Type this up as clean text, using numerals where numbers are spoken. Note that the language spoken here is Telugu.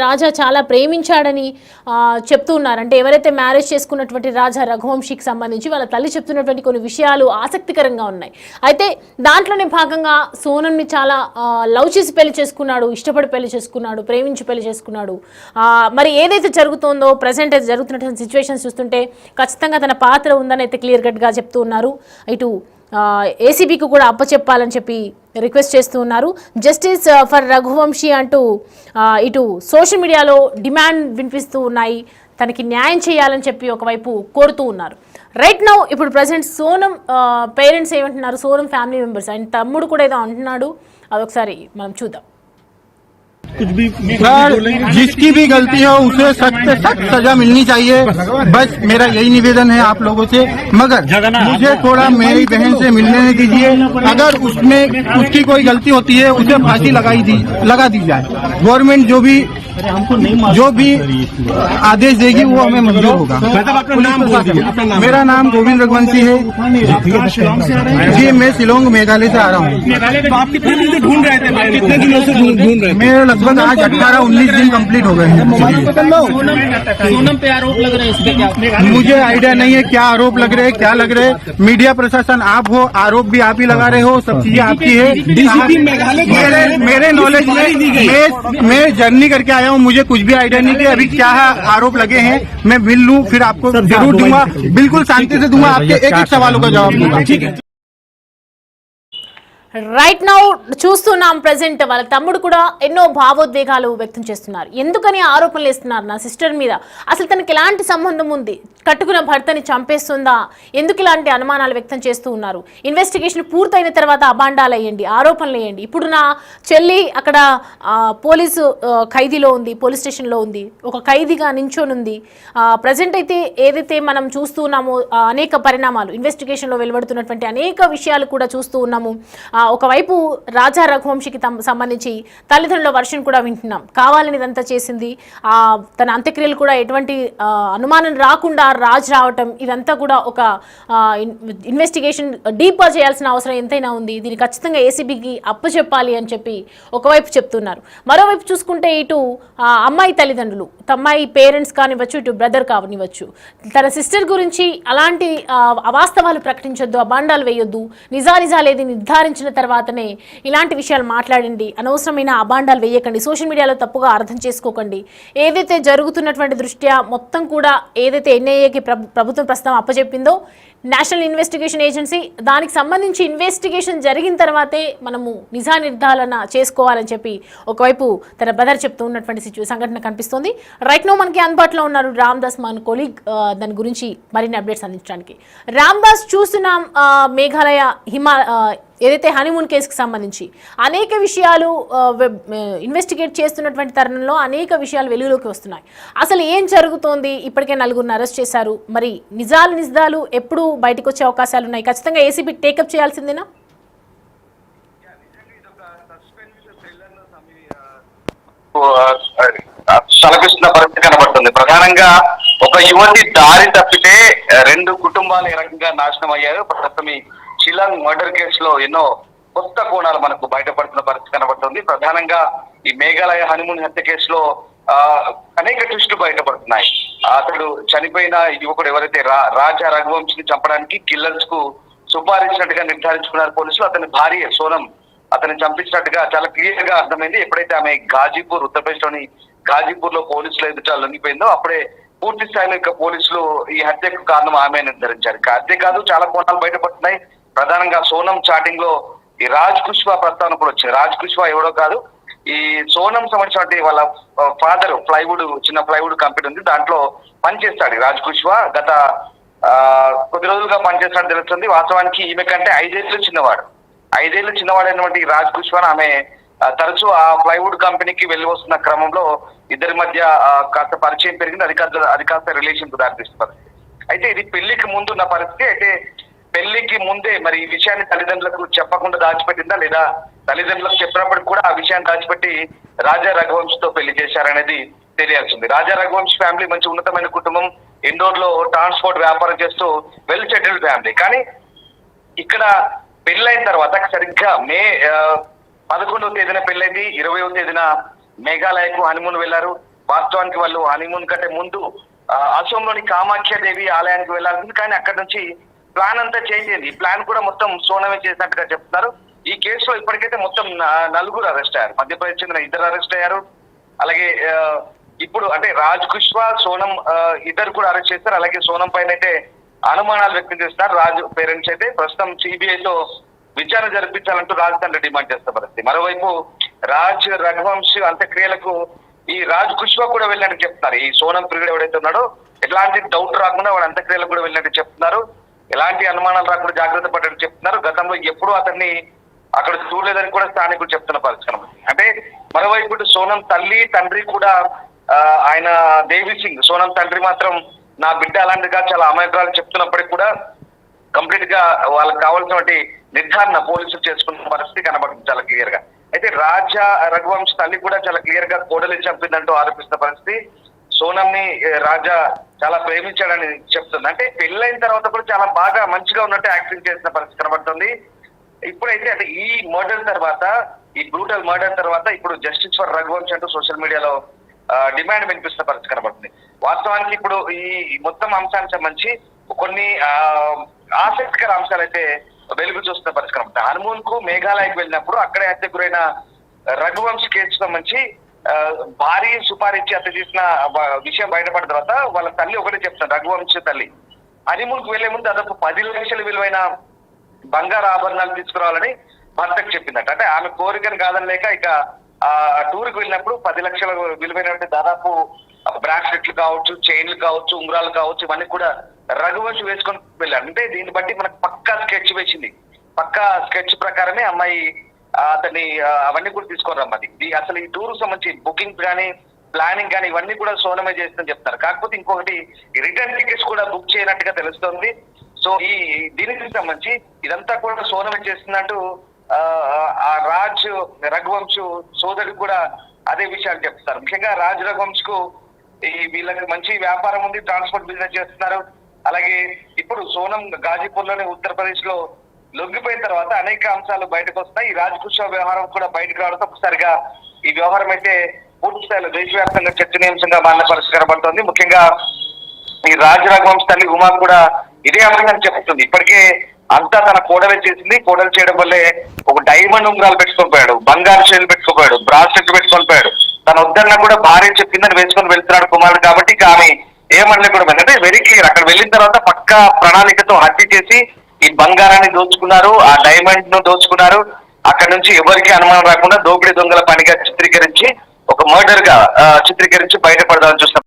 రాజా చాలా ప్రేమించాడని చెప్తూ ఉన్నారు. అంటే ఎవరైతే మ్యారేజ్ చేసుకున్నటువంటి రాజా రఘువంశీకి సంబంధించి వాళ్ళ తల్లి చెప్తున్నటువంటి కొన్ని విషయాలు ఆసక్తికరంగా ఉన్నాయి. అయితే దాంట్లోనే భాగంగా సోనంని చాలా లవ్ చేసి పెళ్లి చేసుకున్నాడు, ఇష్టపడి పెళ్లి చేసుకున్నాడు, ప్రేమించి పెళ్లి చేసుకున్నాడు. మరి ఏదైతే జరుగుతుందో ప్రజెంట్ అయితే జరుగుతున్నటువంటి సిచ్యువేషన్స్ చూస్తుంటే ఖచ్చితంగా తన పాత్ర ఉందని అయితే క్లియర్ కట్గా చెప్తూ ఉన్నారు. ఇటు ఏసీబీకి కూడా అప్పచెప్పాలని చెప్పి రిక్వెస్ట్ చేస్తూ ఉన్నారు. జస్టిస్ ఫర్ రఘువంశీ అంటూ ఇటు సోషల్ మీడియాలో డిమాండ్ వినిపిస్తూ ఉన్నాయి. తనకి న్యాయం చేయాలని చెప్పి ఒకవైపు కోరుతూ ఉన్నారు. రైట్ నౌ ఇప్పుడు ప్రజెంట్ సోనం పేరెంట్స్ ఏమంటున్నారు, సోనం ఫ్యామిలీ మెంబర్స్ అండ్ తమ్ముడు కూడా ఏదో అంటున్నాడు, అదొకసారి మనం చూద్దాం. सर, जिसकी भी गलती हो उसे सख्त सख्त सजा मिलनी चाहिए, बस मेरा यही निवेदन है आप लोगों से। मगर मुझे थोड़ा मेरी बहन से मिलने दीजिए। अगर उसमें उसकी कोई गलती होती है उसे फांसी लगा दी जाए। गवर्नमेंट जो भी आदेश देगी वो हमें मंजूर होगा। मेरा नाम गोविंद रघुवंशी है जी, मैं शिलोंग मेघालय से आ रहा हूँ। आप कितने दिन से ढूंढ रहे थे? कितने दिनों से ढूंढ रहे थे? मेरे लगभग आज 18-19 दिन कंप्लीट हो गए हैं। सोनम पे आरोप लग रहे हैं, इसके क्या? मुझे आइडिया नहीं है क्या आरोप लग रहे हैं, क्या लग रहे हैं। मीडिया प्रशासन आप हो, आरोप भी आप ही लगा रहे हो, सब चीजें आपकी है। मेरे नॉलेज में मैं जर्नी करके आया हूँ, मुझे कुछ भी आइडिया नहीं कि अभी क्या आरोप लगे हैं। मैं मिल लूँ फिर आपको जरूर दूंगा, बिल्कुल शांति से दूंगा, आपके एक एक सवालों का जवाब दूंगा। ठीक है। రైట్ నౌ చూస్తున్నాం ప్రజెంట్ వాళ్ళ తమ్ముడు కూడా ఎన్నో భావోద్వేగాలు వ్యక్తం చేస్తున్నారు. ఎందుకని ఆరోపణలు వేస్తున్నారు నా సిస్టర్ మీద, అసలు తనకి ఎలాంటి సంబంధం ఉంది, కట్టుకున్న భర్తని చంపేస్తుందా, ఎందుకు ఇలాంటి అనుమానాలు వ్యక్తం చేస్తూ ఉన్నారు. ఇన్వెస్టిగేషన్ పూర్తయిన తర్వాత అబాండాలు వేయండి, ఆరోపణలు వేయండి. ఇప్పుడు నా చెల్లి అక్కడ పోలీసు ఖైదీలో ఉంది, పోలీస్ స్టేషన్లో ఉంది, ఒక ఖైదీగా నించొని ఉంది. ప్రజెంట్ అయితే ఏదైతే మనం చూస్తూ ఉన్నామో అనేక పరిణామాలు ఇన్వెస్టిగేషన్లో వెలువడుతున్నటువంటి అనేక విషయాలు కూడా చూస్తూ ఉన్నాము. ఒకవైపు రాజా రఘువంశీకి సంబంధించి తల్లిదండ్రుల వర్షన్ కూడా వింటున్నాం. కావాలని ఇదంతా చేసింది, తన అంత్యక్రియలు కూడా ఎటువంటి అనుమానం రాకుండా రాజ్ రావటం, ఇదంతా కూడా ఒక ఇన్వెస్టిగేషన్ డీప్గా చేయాల్సిన అవసరం ఎంతైనా ఉంది. దీన్ని ఖచ్చితంగా ఏసీబీకి అప్పచెప్పాలి అని చెప్పి ఒకవైపు చెప్తున్నారు. మరోవైపు చూసుకుంటే ఇటు అమ్మాయి తల్లిదండ్రులు, అమ్మాయి పేరెంట్స్ కానివ్వచ్చు, ఇటు బ్రదర్ కానివ్వచ్చు, తన సిస్టర్ గురించి అలాంటి అవాస్తవాలు ప్రకటించొద్దు, అబాండాలు వేయొద్దు, నిజాలేది నిర్ధారించిన తర్వాతనే ఇలాంటి విషయాలు మాట్లాడండి, అనవసరమైన అబాండాలు వేయకండి, సోషల్ మీడియాలో తప్పుగా అర్థం చేసుకోకండి. ఏదైతే జరుగుతున్నటువంటి దృష్ట్యా మొత్తం కూడా ఏదైతే ఎన్ఐఏకి ప్రభుత్వం ప్రస్తుతం అప్పచెప్పిందో నేషనల్ ఇన్వెస్టిగేషన్ ఏజెన్సీ, దానికి సంబంధించి ఇన్వెస్టిగేషన్ జరిగిన తర్వాతే మనము నిజా నిర్ధారణ చేసుకోవాలని చెప్పి ఒకవైపు తన బ్రదర్ చెప్తూ ఉన్నటువంటి సంఘటన కనిపిస్తోంది. రైట్ నో మనకి అందుబాటులో ఉన్నారు రామ్దాస్, మన కొలీగ్, దాని గురించి మరిన్ని అప్డేట్స్ అందించడానికి. రామ్దాస్, చూస్తున్నాం మేఘాలయ ఏదైతే హనీమూన్ కేసుకి సంబంధించి అనేక విషయాలు ఇన్వెస్టిగేట్ చేస్తున్నటువంటి తరుణంలో అనేక విషయాలు వెలుగులోకి వస్తున్నాయి. అసలు ఏం జరుగుతోంది? ఇప్పటికే 4గురిని అరెస్ట్ చేశారు. మరి నిజాలు ఎప్పుడు బయటకు వచ్చే అవకాశాలు ఉన్నాయి? ఖచ్చితంగా ఏసీబీ టేకప్ చేయాల్సిందేనా? తలపిస్తున్న పరిస్థితి కనబడుతుంది. ప్రధానంగా ఒక యువతి దారి తప్పితే 2 కుటుంబాలు ఏ రకంగా నాశనం అయ్యాయో ప్రస్తుతం ఈ షిలాంగ్ మర్డర్ కేసులో ఎన్నో కొత్త కోణాలు మనకు బయటపడుతున్న పరిస్థితి కనబడుతుంది. ప్రధానంగా ఈ మేఘాలయ హనీమూన్ హత్య కేసులో అనేక ట్విస్టులు బయటపడుతున్నాయి. అతడు చనిపోయిన యువకుడు ఎవరైతే రాజా రఘువంశీని చంపడానికి కిల్లర్స్ కు సుపారించినట్టుగా నిర్ధారించుకున్నారు పోలీసులు. అతని భార్య సోనం అతన్ని చంపించినట్టుగా చాలా క్లియర్ గా అర్థమైంది. ఎప్పుడైతే ఆమె గాజీపూర్, ఉత్తరప్రదేశ్ లోని గాజీపూర్ లో పోలీసులు ఎదుట లొంగిపోయిందో అప్పుడే పూర్తి స్థాయిలో ఇక పోలీసులు ఈ హత్యకు కారణం ఆమె నిర్ధారించారు. హత్య కాదు, చాలా కోణాలు బయటపడుతున్నాయి. ప్రధానంగా సోనం చాటింగ్ లో ఈ రాజ్ కుష్వా ప్రస్తావన కూడా వచ్చింది. రాజ్ కుష్వా ఎవడో కాదు, ఈ సోనం సంబంధించినటువంటి వాళ్ళ ఫాదర్ చిన్న ప్లైవుడ్ కంపెనీ ఉంది, దాంట్లో పనిచేస్తాడు రాజ్ కుష్వా. గత కొద్ది రోజులుగా పనిచేస్తాడు తెలుస్తుంది. వాస్తవానికి ఈమె కంటే 5 ఏళ్ళు చిన్నవాడైనటువంటి రాజ్ కుష్వాన్ ఆమె తరచూ ఆ ప్లైవుడ్ కంపెనీకి వెళ్ళి వస్తున్న క్రమంలో ఇద్దరి మధ్య కాస్త పరిచయం పెరిగింది. అది కాస్త రిలేషన్ కు దారితీస్తుంది. అయితే ఇది పెళ్లికి ముందు ఉన్న పరిస్థితి. అయితే పెళ్లికి ముందే మరి ఈ విషయాన్ని తల్లిదండ్రులకు చెప్పకుండా దాచిపెట్టిందా, లేదా తల్లిదండ్రులకు చెప్పినప్పటికి కూడా ఆ విషయాన్ని దాచిపెట్టి రాజా రఘువంశీతో పెళ్లి చేశారనేది తెలియాల్సింది. రాజా రఘువంశీ ఫ్యామిలీ మంచి ఉన్నతమైన కుటుంబం, ఇండోర్ లో ట్రాన్స్పోర్ట్ వ్యాపారం చేస్తూ వెల్ సెటిల్డ్ ఫ్యామిలీ. కానీ ఇక్కడ పెళ్ళైన తర్వాత సరిగ్గా మే 11వ తేదీన పెళ్ళైంది, 20వ తేదీన మేఘాలయకు హనీమూన్ వెళ్లారు. వాస్తవానికి వాళ్ళు హనీమూన్ కంటే ముందు అసోంలోని కామాఖ్య దేవి ఆలయానికి వెళ్లాల్సింది, కానీ అక్కడ నుంచి ప్లాన్ అంతా చేంజ్ అయింది. ఈ ప్లాన్ కూడా మొత్తం సోనమే చేసినట్టుగా చెప్తున్నారు. ఈ కేసులో ఇప్పటికైతే మొత్తం 4 అరెస్ట్ అయ్యారు. మధ్యప్రదేశ్ చెందిన 2 అరెస్ట్ అయ్యారు. అలాగే ఇప్పుడు అంటే రాజ్ కుష్వా, సోనం ఇద్దరు కూడా అరెస్ట్ చేస్తారు. అలాగే సోనం పైన అయితే అనుమానాలు వ్యక్తం చేస్తున్నారు. రాజు పేరెంట్స్ అయితే ప్రస్తుతం సిబిఐతో విచారణ జరిపించాలంటూ రాజ్ తండ్రి డిమాండ్ చేస్తున్న పరిస్థితి. మరోవైపు రాజ్ రఘువంశ్ అంత్యక్రియలకు ఈ రాజ్ కుష్వా కూడా వెళ్ళినట్టు చెప్తున్నారు. ఈ సోనం ప్రియుడు ఎవడైతే ఉన్నాడో ఎలాంటి డౌట్ రాకుండా వాడు అంత్యక్రియలకు కూడా వెళ్ళినట్టు చెప్తున్నారు. ఎలాంటి అనుమానాలు రాకుండా జాగ్రత్త పడ్డట్టు చెప్తున్నారు. గతంలో ఎప్పుడూ అతన్ని అక్కడ చూడలేదని కూడా స్థానికులు చెప్తున్న పరిస్థితి. అంటే మరోవైపు సోనం తల్లి తండ్రి కూడా ఆయన దేవి సింగ్, సోనం తండ్రి మాత్రం నా బిడ్డ అలాంటిగా చాలా అమాయకురాలు చెప్తున్నప్పటికీ కూడా కంప్లీట్ గా వాళ్ళకి కావాల్సినటువంటి నిర్ధారణ పోలీసులు చేసుకున్న పరిస్థితి కనబడుతుంది చాలా క్లియర్ గా. అయితే రాజా రఘువంశ్ తల్లి కూడా చాలా క్లియర్ గా కోడలి చంపిందంటూ ఆరోపిస్తున్న పరిస్థితి. సోనంని రాజా చాలా ప్రేమించాడని చెప్తుంది. అంటే పెళ్ళైన తర్వాత కూడా చాలా బాగా మంచిగా ఉన్నట్టు యాక్టింగ్ చేసిన పరిస్థితి కనబడుతుంది. ఇప్పుడైతే అంటే ఈ మర్డర్ తర్వాత, ఈ బ్రూటల్ మర్డర్ తర్వాత ఇప్పుడు జస్టిస్ ఫర్ రఘువంశ్ అంటూ సోషల్ మీడియాలో డిమాండ్ వినిపిస్తున్న పరిస్థితి కనబడుతుంది. వాస్తవానికి ఇప్పుడు ఈ మొత్తం అంశానికి సంబంధించి కొన్ని ఆసక్తికర అంశాలు అయితే వెలుగు చూస్తున్న పరిస్థితి కనబడుతుంది. హనుమూన్ కు మేఘాలయకు వెళ్ళినప్పుడు అక్కడే హత్య గురైన రఘువంశ్ కేసు సంబంధించి భారీ సుపారీచ్చి హత్య చేసిన విషయం బయటపడిన తర్వాత వాళ్ళ తల్లి ఒకటే చెప్తారు. రఘువంశ్ తల్లి హనీమూన్ కు వెళ్లే ముందు దాదాపు 10 లక్షల విలువైన బంగారు ఆభరణాలు తీసుకురావాలని భర్తకు చెప్పిందట. అంటే ఆమె కోరికను కాదనలేక ఇక ఆ టూర్ కు వెళ్ళినప్పుడు 10 లక్షల విలువైన దాదాపు బ్రాస్లెట్లు కావచ్చు, చైన్లు కావచ్చు, ఉంగరాలు కావచ్చు, ఇవన్నీ కూడా రఘువంశ్ వేసుకొని వెళ్ళారు. అంటే దీన్ని బట్టి మనకు పక్కా స్కెచ్ వేసింది. పక్కా స్కెచ్ ప్రకారమే అమ్మాయి అతన్ని అవన్నీ కూడా తీసుకొని రమ్మది. అసలు ఈ టూర్ సంబంధించి బుకింగ్ కానీ ప్లానింగ్ కానీ ఇవన్నీ కూడా సోనమే చేస్తుందని చెప్తారు. కాకపోతే ఇంకొకటి రిటర్న్ టికెట్స్ కూడా బుక్ చేయనట్టుగా తెలుస్తోంది. సో ఈ దీనికి సంబంధించి ఇదంతా కూడా సోనమే చేస్తున్నట్టు ఆ రాజ్ రఘువంశ్ సోదరుడు కూడా అదే విషయాలు చెప్తారు. ముఖ్యంగా రాజ్ రఘువంశ్ కు వీళ్ళకి మంచి వ్యాపారం ఉంది, ట్రాన్స్పోర్ట్ బిజినెస్ చేస్తున్నారు. అలాగే ఇప్పుడు సోనం గాజీపూర్ లోని ఉత్తరప్రదేశ్ లో లొంగిపోయిన తర్వాత అనేక అంశాలు బయటకు వస్తాయి. ఈ రాజ్ కుష్వా వ్యవహారం కూడా బయటకు రావడంతో ఒకసారిగా ఈ వ్యవహారం అయితే పూర్తి స్థాయిలో దేశవ్యాప్తంగా చర్చనీయాంశంగా మారిన పరిస్థితి కనబడుతోంది. ముఖ్యంగా ఈ రాజ్ రఘువంశ్ తల్లి ఉమా కూడా ఇదే అంశాన్ని చెప్తుంది. ఇప్పటికే అంతా తన కోడలే చేసింది. కోడలు చేయడం వల్లే ఒక డైమండ్ ఉంగరాలు పెట్టుకొని పోయాడు, బంగారు చైన్లు పెట్టుకొని పోయాడు, బ్రాస్లెట్ పెట్టుకొని పోయాడు. తన వద్దన్నా కూడా భార్య చెప్పిందని వేసుకొని వెళ్తున్నాడు కుమారుడు. కాబట్టి ఇక ఆమె ఏమనలే కూడా అంటే వెరీ క్లియర్. అక్కడ వెళ్ళిన తర్వాత పక్కా ప్రణాళికతో హత్య చేసి ఈ బంగారాన్ని దోచుకున్నారు, ఆ డైమండ్ ను దోచుకున్నారు. అక్కడ నుంచి ఎవరికి అనుమానం రాకుండా దోపిడీ దొంగల పనిగా చిత్రీకరించి ఒక మర్డర్ గా చిత్రీకరించి